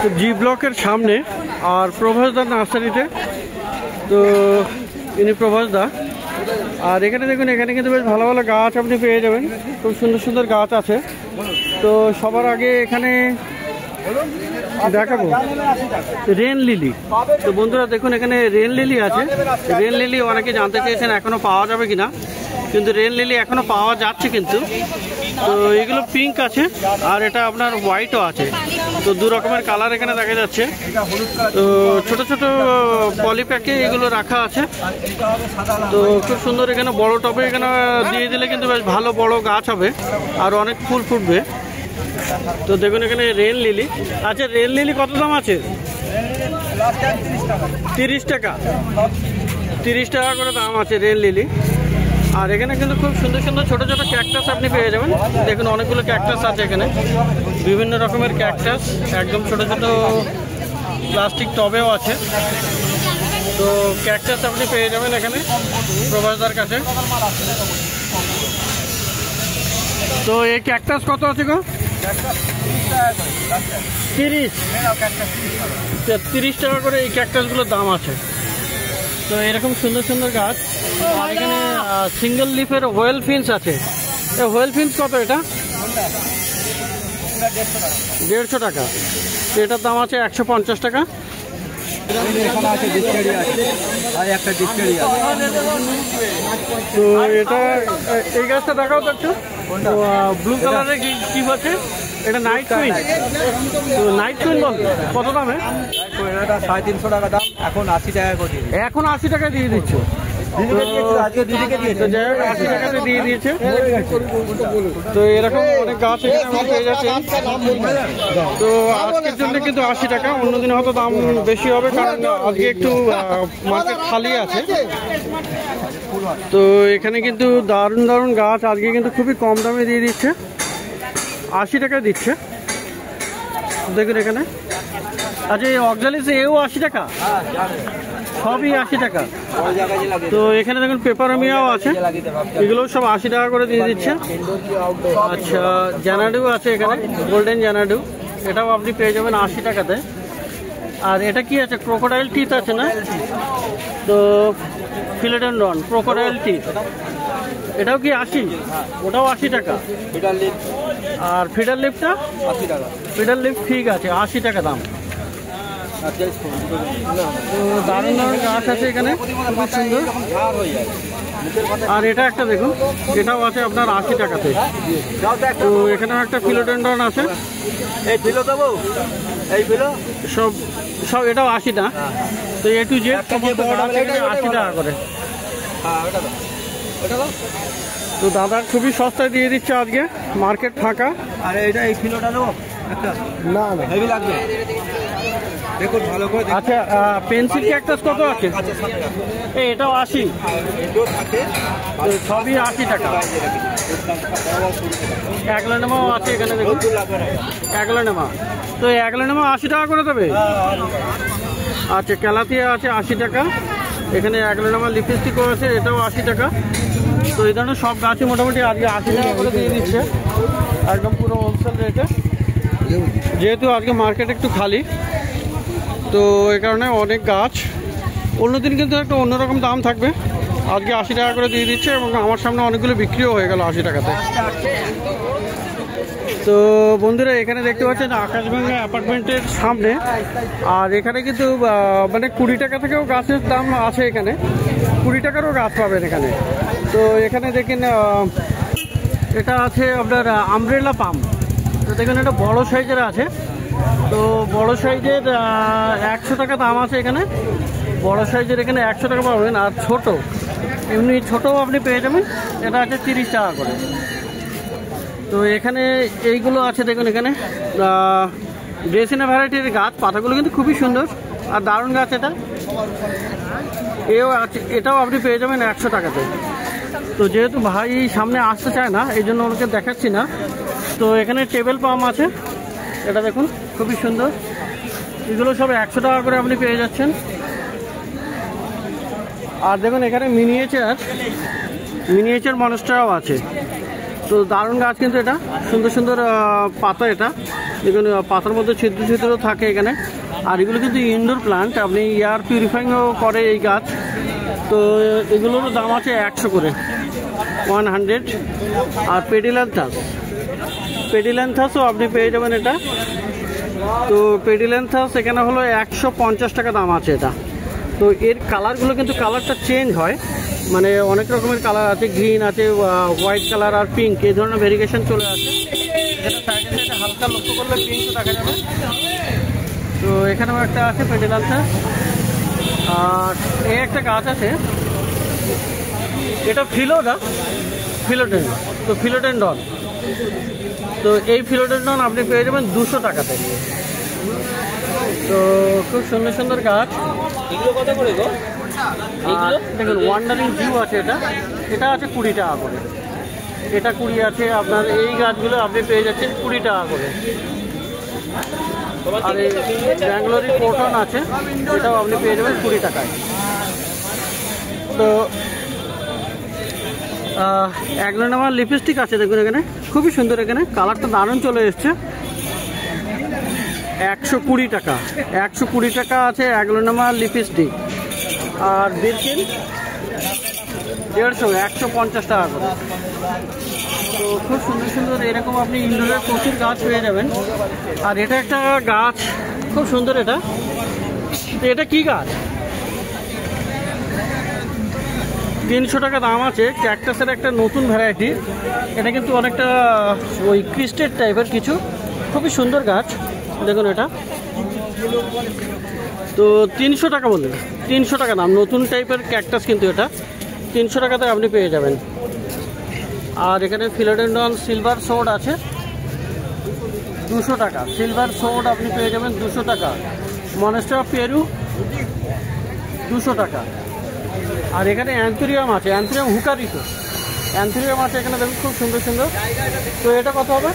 তো জি ব্লকের সামনে আর প্রভাসদার নার্সারিতে। তো ইনি প্রভাসদা। আর এখানে দেখুন, এখানে কিন্তু বেশ ভালো ভালো গাছ আপনি পেয়ে যাবেন, খুব সুন্দর সুন্দর গাছ আছে। তো সবার আগে এখানে দেখাবো রেন লিলি। তো বন্ধুরা দেখুন, এখানে রেন লিলি আছে। রেন লিলি অনেকে জানতে চেয়েছেন এখনো পাওয়া যাবে কিনা, কিন্তু রেন লিলি এখনো পাওয়া যাচ্ছে কিন্তু। তো এগুলো পিঙ্ক আছে আর এটা আপনার হোয়াইটও আছে। তো দু রকমের কালার এখানে দেখা যাচ্ছে। তো ছোট ছোট পলিপ্যাকে এগুলো রাখা আছে। তো খুব সুন্দর, এখানে বড় টবে এখানে দিয়ে দিলে কিন্তু বেশ ভালো বড় গাছ হবে আর অনেক ফুল ফুটবে। তো দেখুন এখানে রেন লিলি। আচ্ছা, রেন লিলি কত দাম আছে? 30 টাকা। 30 টাকা করে দাম আছে রেন লিলি। আর এখানে কিন্তু খুব সুন্দর সুন্দর ছোট ছোট ক্যাকটাস আপনি পেয়ে যাবেন। দেখুন অনেকগুলো ক্যাকটাস আছে এখানে, বিভিন্ন রকমের ক্যাকটাস, একদম ছোট ছোট প্লাস্টিক টবেও আছে। তো ক্যাকটাস আপনি পেয়ে যাবেন এখানে প্রভাসদার কাছে। তো এই ক্যাকটাস কত আছে গো? 30 টাকা করে এই ক্যাকটাসগুলোর দাম আছে। তো এরকম সুন্দর সুন্দর গাছ। আর এখানে সিঙ্গেল লিফের হোয়েল ফিন্স আছে। হোয়েল ফিন্স কত? এটা 150 টাকা। এটার দাম আছে 150 টাকা। তো এটা এই গাছটা দেখাও তো একটু। ব্লু কালারের কি আছে? এটা নাইট কুইন। তো নাইট কুইন বল কত দামে? এটা 350 টাকা দাম, এখন 80 টাকা করে। এখন 80 টাকা দিয়ে দিচ্ছ? দিয়ে দিয়েছে। তো এরকম অনেক গাছ এখানে পেয়ে যাচ্ছে। তো আজকের জন্য কিন্তু 80 টাকা, অন্যদিন হয়তো দাম বেশি হবে, কারণ আজকে একটু মার্কেট খালি আছে। তো এখানে কিন্তু দারুণ দারুণ গাছ আজকে কিন্তু খুবই কম দামে দিয়ে দিচ্ছে, 80 টাকা দিচ্ছে। দেখুন এখানে। আচ্ছা, এই অক্সালিস এও 80 টাকা? সবই 80 টাকা। তো এখানে দেখুন পেপারোমিয়াও আছে, এগুলো সব 80 টাকা করে দিয়ে দিচ্ছে। আচ্ছা, জানাডু আছে এখানে, গোল্ডেন জানাডু, এটাও আপনি পেয়ে যাবেন 80 টাকাতে। আর এটা কি আছে? ক্রোকোডাইল টিথ আছে না? তো ফিলোডেন্ড্রন ক্রোকোডাইল টিথ, এটাও কি 80? ওটাও 80 টাকা। আর ফিডার লিপটা 80 টাকা। ফিডার লিপ ঠিক আছে, 80 টাকা দাম। দারুণ দারুণ গাছ আছে এখানে, খুব সুন্দর। আর এটা একটা দেখুন, এটাও আছে আপনার 80 টাকাতে। তো এখানেও একটা ফিলোডেন্ড্রন আছে। এই ফিলো দেবো, এই ফিলো সব সব এটাও 80 না। তো এ টু জেড 80 টাকা করে। তো দাদা খুবই সস্তায় দিয়ে দিচ্ছে আজকে, মার্কেট ফাঁকা। আর এটা এই ফিলোটা দেবো একটা? না না, হেভি লাগবে, দেখুন ভালো করে। আচ্ছা, পেন্সিল ক্যাকটাস কত আছে? এটাও 80। সবই 80 টাকা। অ্যাগলোনেমাও আছে এখানে দেখুন, অ্যাগলোনেমা। তো অ্যাগলোনেমা 80 টাকা করে দেবে? আচ্ছা, ক্যালাথিয়া আছে 80 টাকা। এখানে অ্যাগলোনেমা লিপস্টিকও আছে, এটাও 80 টাকা। তো এই ধরনের সব গাছই মোটামুটি আজকে 80 টাকা করে দিয়ে দিচ্ছে, একদম পুরো হোলসেল রেটে। যেহেতু আজকে মার্কেট একটু খালি, তো এই কারণে অনেক গাছ। অন্যদিন কিন্তু একটা অন্যরকম দাম থাকবে, আজকে 80 টাকা করে দিয়ে দিচ্ছে। এবং আমার সামনে অনেকগুলো বিক্রিও হয়ে গেল 80 টাকাতে। তো বন্ধুরা, এখানে দেখতে পাচ্ছেন আকাশগঙ্গা অ্যাপার্টমেন্টের সামনে। আর এখানে কিন্তু মানে 20 টাকা থেকেও গাছের দাম আছে, এখানে 20 টাকারও গাছ পাবেন এখানে। তো এখানে দেখেন এটা আছে আপনার আমব্রেলা পাম। তো দেখুন এটা বড় সাইজের আছে। তো বড় সাইজের 100 টাকা দাম আছে এখানে। বড় সাইজের এখানে 100 টাকা পাবেন। আর ছোট, এমনি ছোটও আপনি পেয়ে যাবেন, এটা আছে 30 টাকা করে। তো এখানে এইগুলো আছে দেখুন, এখানে ড্রেসিনা ভ্যারাইটির গাছ, পাতাগুলো কিন্তু খুবই সুন্দর আর দারুণ গাছ। এটা এও আছে, এটাও আপনি পেয়ে যাবেন 100 টাকাতে। তো যেহেতু ভাই সামনে আসতে চায় না, এই জন্য ওনাকে দেখাচ্ছি না। তো এখানে টেবিল পাম আছে, এটা দেখুন খুবই সুন্দর। এগুলো সব 100 টাকা করে আপনি পেয়ে যাচ্ছেন। আর দেখুন এখানে মিনিয়েচার মনস্টারও আছে। তো দারুণ গাছ কিন্তু এটা, সুন্দর সুন্দর পাতা, এটা দেখুন পাতার মধ্যে ছিদ্র ছিদ্র থাকে এখানে। আর এগুলো কিন্তু ইনডোর প্লান্ট, আপনি এয়ার পিউরিফাইংও করে এই গাছ। তো এগুলোর দাম আছে 100 করে, 100। আর পেডিল্যান্থাসও আপনি পেয়ে যাবেন এটা। তো পেডিল্যান্থাস এখানে হলো 150 টাকা দাম আছে এটা। তো এর কালারগুলো কিন্তু কালারটা চেঞ্জ হয়, মানে অনেক রকমের কালার আছে, গ্রিন আছে, হোয়াইট কালার আর পিঙ্ক, এই ধরনের ভেরিয়েশন চলে আসে। এখানে সাইডে সাইডে হালকা লক্ষ্য করলে পিঙ্কও দেখা যাবে। তো এখানেও একটা আছে পেডিল্যান্থাস। আর এই একটা গাছ আছে, এটা ফিলোডেন। তো ফিলোডেন্ডন, তো এই ফিলোডেন্ডন আপনি পেয়ে যাবেন 200 টাকাতে। তো খুব সুন্দর সুন্দর গাছ। এগুলো কত করে গো? দেখুন ওয়ান্ডারিং ভিউ আছে, এটা আছে 20 টাকা করে, এটা 20 আছে আপনার। এই গাছগুলো আপনি পেয়ে যাচ্ছেন 20 টাকা করে। আর এই ব্যাঙ্গালোরি কটন আছে, এটাও আপনি পেয়ে যাবেন 20 টাকায়। তো অ্যাগ্লোনামার লিপস্টিক আছে দেখুন এখানে, খুবই সুন্দর, এখানে কালারটা দারুণ চলে এসছে। 120 টাকা, 120 টাকা আছে অ্যাগ্লোনামার লিপস্টিক। আর বিরকিন 150, 150 টাকা করে। তো খুব সুন্দর সুন্দর এরকম আপনি ইনডোরের প্রচুর গাছ পেয়ে যাবেন। আর এটা একটা গাছ খুব সুন্দর, এটা কি গাছ? 300 টাকা দাম আছে। ক্যাকটাসের একটা নতুন ভ্যারাইটি, এটা কিন্তু অনেকটা ওই ক্রিস্টেড টাইপের কিছু, খুবই সুন্দর গাছ দেখুন এটা। তো 300 টাকা বললেন, 300 টাকা দাম, নতুন টাইপের ক্যাকটাস কিন্তু এটা 300 টাকাতে আপনি পেয়ে যাবেন। আর এখানে ফিলোডেন্ডন সিলভার সোড আছে 200 টাকা, সিলভার সোড আপনি পেয়ে যাবেন 200 টাকা। মনেস্টার পেরু 200 টাকা। আর এখানে অ্যান্থুরিয়াম আছে, অ্যান্থুরিয়াম হুকারিটো, অ্যান্থুরিয়াম আছে এখানে দেখুন খুব সুন্দর সুন্দর। তো এটা কত হবে?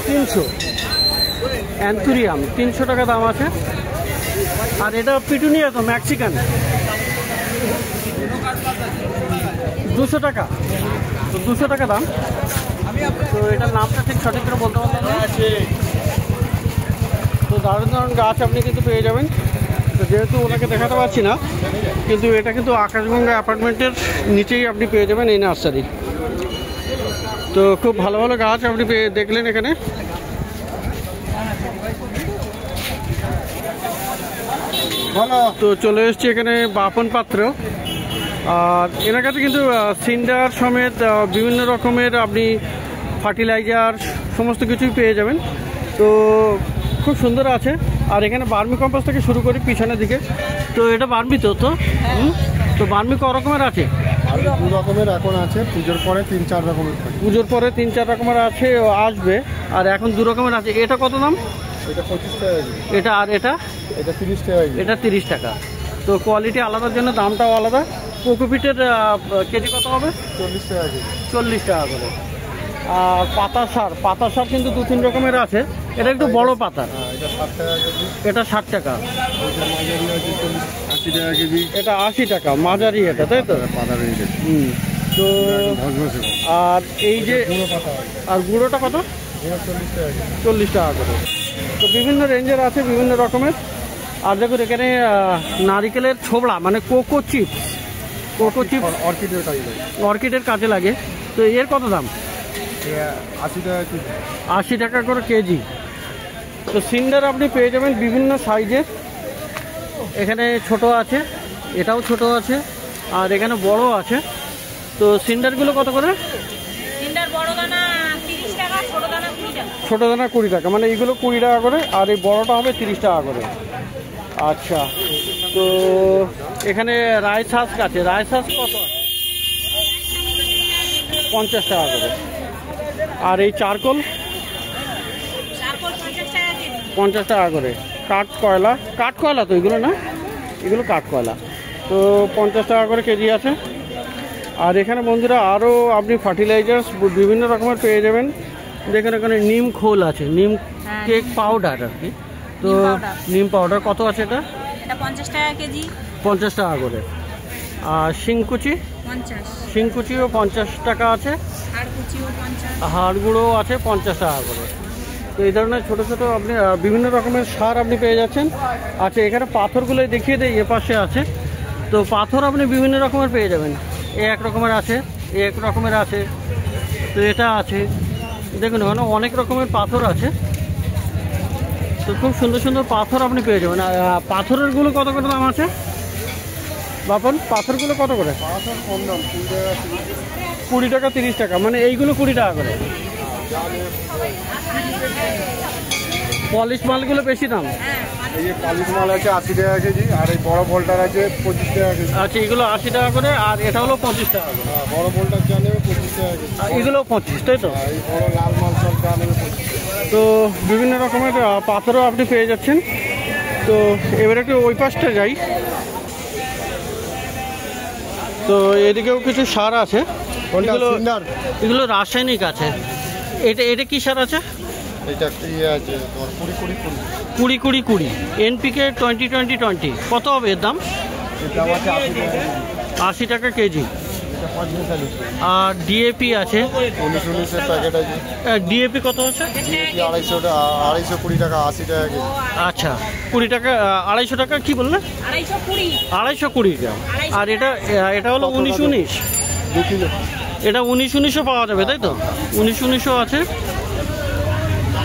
300। অ্যান্থুরিয়াম 300 টাকা দাম আছে। আর এটা পিটুনিয়া তো মেক্সিকান 200 টাকা, তো 200 টাকা দাম। তো এটার নামটা ঠিক সঠিক করে বলতে পারলাম না। তো দারুণ দারুণ গাছ আপনি কিন্তু পেয়ে যাবেন। তো যেহেতু ওনাকে দেখাতে পারছি না, কিন্তু এটা কিন্তু আকাশগঙ্গা অ্যাপার্টমেন্টের নিচেই আপনি পেয়ে যাবেন এই নার্সারি। তো খুব ভালো ভালো গাছ আপনি দেখলেন এখানে। তো চলে এসছি এখানে বাপন পাত্র। আর এনার কাছে কিন্তু সিন্ডার সমেত বিভিন্ন রকমের আপনি ফার্টিলাইজার সমস্ত কিছুই পেয়ে যাবেন। তো খুব সুন্দর আছে। আর এখানে বার্মি কম্পোস্ট থেকে শুরু করি পিছনের দিকে। তো এটা বার্মি তো তো বার্মি ক রকমের আছে? 2 রকমের এখন আছে, পুজোর পরে 3-4 রকমের। পুজোর পরে 3-4 রকমের আছে, আসবে। আর এখন 2 রকমের আছে। এটা কত দাম? এটা 25 টাকা। এটা আর এটা 30 টাকা। এটা 30 টাকা। তো কোয়ালিটি আলাদার জন্য দামটাও আলাদা। কোকোপিটের কেজি কত হবে? 40 টাকা কেজি। 40 টাকা করে। আর পাতা সার কিন্তু 2-3 রকমের আছে। এটা একটু বড় পাতা, এটা 60 টাকা কেজি। এটা 60 টাকা। মাঝারি আছে 80 টাকা কেজি। এটা 80 টাকা মাঝারি, এটা তাই তো? পাতা রয়েছে। তো আর এই যে আর গুঁড়োটা কত? 40 টাকা কেজি। 40 টাকা করে। তো বিভিন্ন রেঞ্জের আছে, বিভিন্ন রকমের। আর দেখুন এখানে নারিকেলের ছোবড়া, মানে কোকো চিপস অর্কিডের কাজে লাগে। তো এর কত দাম? 80 টাকা কেজি। 80 টাকা করে কেজি। তো সিন্ডার আপনি পেয়ে যাবেন বিভিন্ন সাইজের। এখানে ছোট আছে, এটাও ছোট আছে, আর এখানে বড় আছে। তো সিন্ডারগুলো কত করে? সিন্ডার বড় দানা 30 টাকা, ছোট দানা 20 টাকা। ছোট দানা 20 টাকা, মানে এইগুলো 20 টাকা করে, আর এই বড়টা হবে 30 টাকা করে। আচ্ছা, তো এখানে রাইস হাস্ক আছে, রাইস হাস্ক কত আছে? 50 টাকা করে। আর এই চারকোল 50 টাকা করে। কাঠকয়লা তো এগুলো না, এগুলো কাঠকয়লা। তো 50 টাকা করে কেজি আছে। আর এখানে বন্ধুরা আরও আপনি ফার্টিলাইজার্স বিভিন্ন রকমের পেয়ে যাবেন। দেখেন এখানে নিম খোল আছে, নিম কেক পাউডার আর কি। তো নিম পাউডার কত আছে? এটা 50 টাকা কেজি। 50 টাকা করে। আর শিংকুচি 50 শিংকুচিও 50 টাকা আছে, আর কুচিও 50 হাড় গুঁড়ো আছে 50 টাকা করে। তো এই ধরনের ছোটো ছোটো আপনি বিভিন্ন রকমের সার আপনি পেয়ে যাচ্ছেন। আচ্ছা, এখানে পাথরগুলো দেখিয়ে দেয়, এ পাশে আছে। তো পাথর আপনি বিভিন্ন রকমের পেয়ে যাবেন। এ এক রকমের আছে, এ এক রকমের আছে, তো এটা আছে। দেখুন ওখানে অনেক রকমের পাথর আছে। তো খুব সুন্দর সুন্দর পাথর আপনি পেয়ে যাবেন। আর পাথরেরগুলো কত করে দাম আছে বাপন? পাথরগুলো কত করে? পাথর কম দাম, 20 টাকা 30 টাকা, মানে এইগুলো 20 টাকা করে। পলিশ মালগুলো বেশি দাম। এই যে পালিশ মাল আছে 80 টাকা কেজি, আর এই বড় বোল্টার আছে 25 টাকা কেজি। আচ্ছা, এগুলো 80 টাকা করে, আর এটা হলো 25 টাকা করে। হ্যাঁ, বড় বোল্টার চা নেবে 25 টাকা কেজি। আর এগুলো 25, তাই তো? এই বড় লাল মাল সব চা নেবে 25 টাকা। তো বিভিন্ন রকমের পাথরও আপনি পেয়ে যাচ্ছেন। তো এবারে একটু ওই পাশটা যাই। তো এদিকেও কিছু সার আছে, কোনটা এগুলো সিন্ডার? এগুলো রাসায়নিক আছে। এটা কি সার আছে? এটা কি আছে 20-20-20 NPK 20-20-20 কত হবে এর দাম? এটা আছে 80 টাকা কেজি। এটা 45। আর ডিএপি আছে, 19-19 প্যাকেট আছে। ডিএপি কত আছে? 250 টাকা, 220 টাকা, 80 টাকা কেজি। আচ্ছা, 20 টাকা, 250 টাকা কি বললে? 220 220 গ্রাম। আর এটা হলো 19-19, 2 কিলো। এটা 19-19ও পাওয়া যাবে, তাই তো? 19-19ও আছে।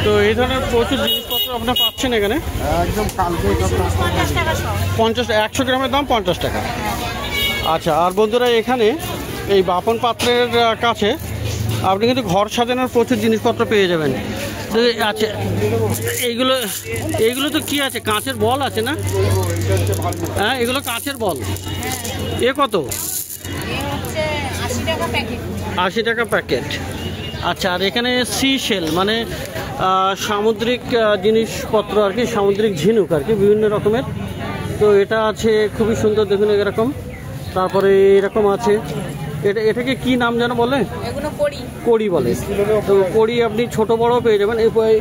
তো এই ধরনের প্রচুর জিনিসপত্র আপনারা পাচ্ছেন এখানে। একদম কালকে 50 টাকা সব। 100 গ্রামের দাম 50 টাকা। আচ্ছা, আর বন্ধুরা এখানে এই বাপন পাত্রের কাছে আপনি কিন্তু ঘর সাজানোর প্রচুর জিনিসপত্র পেয়ে যাবেন। তো আচ্ছা, এইগুলো তো কি আছে? কাঁচের বল আছে না? হ্যাঁ, এগুলো কাঁচের বল। এ কত? এ হচ্ছে 80 টাকা প্যাকেট। 80 টাকা প্যাকেট। আচ্ছা, আর এখানে সি শেল মানে সামুদ্রিক জিনিসপত্র আর কি, সামুদ্রিক ঝিনুক আর কি, বিভিন্ন রকমের। তো এটা আছে খুবই সুন্দর, দেখুন এরকম। তারপরে এরকম আছে। এটাকে কি নাম যেন বলে? এগুলো কড়ি। কড়ি বলে। তো কড়ি আপনি ছোট বড় পেয়ে যাবেন।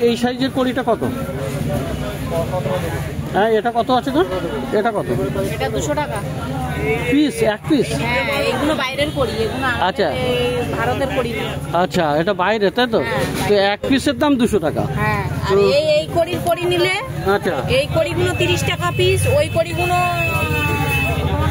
এই সাইজের কড়িটা কত? হ্যাঁ, এটা কত আছে তো? এটা কত? এটা 200 টাকা পিস, এক পিস? হ্যাঁ, এগুলো বাইরের কড়ি, এগুলো আচ্ছা। ভারতের কড়ি না। আচ্ছা, এটা বাইরে, তাই তো? তো এক পিসের দাম 200 টাকা। হ্যাঁ, আর এই কড়ির কড়ি নিলে, আচ্ছা, এই কড়িগুলো 30 টাকা পিস, ওই কড়িগুলো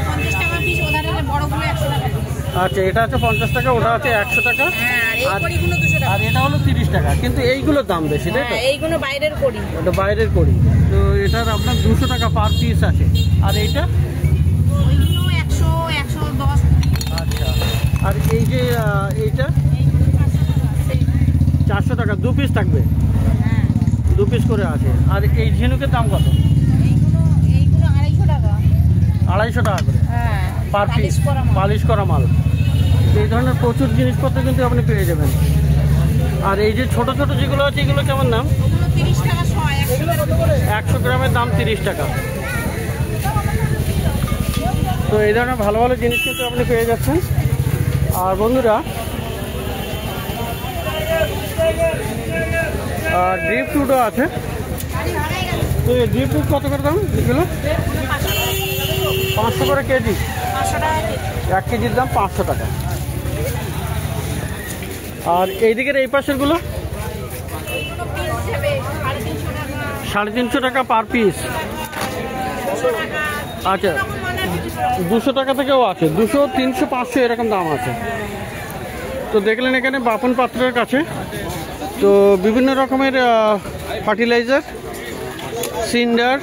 50 টাকা পিস, ওদের বড়গুলো 100 টাকা পিস। আচ্ছা, এটা আছে 50 টাকা, ওটা আছে 100 টাকা, হ্যাঁ, আর এই কড়িগুলো 200 টাকা। আর এটা হলো 30 টাকা। কিন্তু এইগুলোর দাম বেশি, তাই তো? হ্যাঁ, এইগুলো বাইরের কড়ি। এটা বাইরের কড়ি। তো এটার আপনার 200 টাকা পার পিস আছে। আর এইটা? ওইগুলো 100, 110। আচ্ছা, আর এই যে এইটা এইগুলো 400 টাকা। 400 টাকা, 2 পিস থাকবে, হ্যাঁ, 2 পিস করে আছে। আর এই ঝিনুকের দাম কত? এইগুলো 250 টাকা। 250 টাকা করে হ্যাঁ, পার পিস, পালিশ করা মাল। পালিশ করা মাল। এই ধরনের প্রচুর জিনিসপত্র কিন্তু আপনি পেয়ে যাবেন। আর এই যে ছোট ছোট যেগুলো আছে, এগুলো কেমন দাম? ওগুলো 30 টাকা 100 গ্রামের দাম 30 টাকা। তো এই ধরনের ভালো ভালো জিনিস কিন্তু আপনি পেয়ে যাচ্ছেন। আর বন্ধুরা, ড্রিপ ফ্রুটও আছে। তো এই ড্রিপ ফ্রুট কত করে দাম এগুলো? 500 করে কেজি। 500 টাকা কেজি। 1 কেজির দাম 500 টাকা। আর এইদিকের এই পাশেরগুলো এগুলো পিস হিসেবে 350 টাকা। 350 টাকা পার পিস। 200 টাকা। আচ্ছা, 200 টাকা থেকেও আছে, 200, 300, 500 এরকম দাম আছে। তো দেখলেন এখানে বাপন পাত্রের কাছে তো বিভিন্ন রকমের ফার্টিলাইজার, সিন্ডার,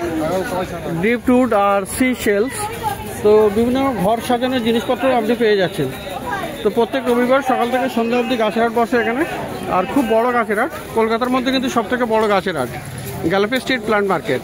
ড্রিপ ফ্রুট আর সি শেলস, তো বিভিন্ন ঘর সাজানোর জিনিসপত্র আপনি পেয়ে যাচ্ছেন। তো প্রত্যেক রবিবার সকাল থেকে সন্ধ্যা অবধি গাছের হাট বসে এখানে। আর খুব বড় গাছের হাট, কলকাতার মধ্যে কিন্তু সবথেকে বড় গাছের হাট, গ্যালাপি স্ট্রিট প্ল্যান্ট মার্কেট।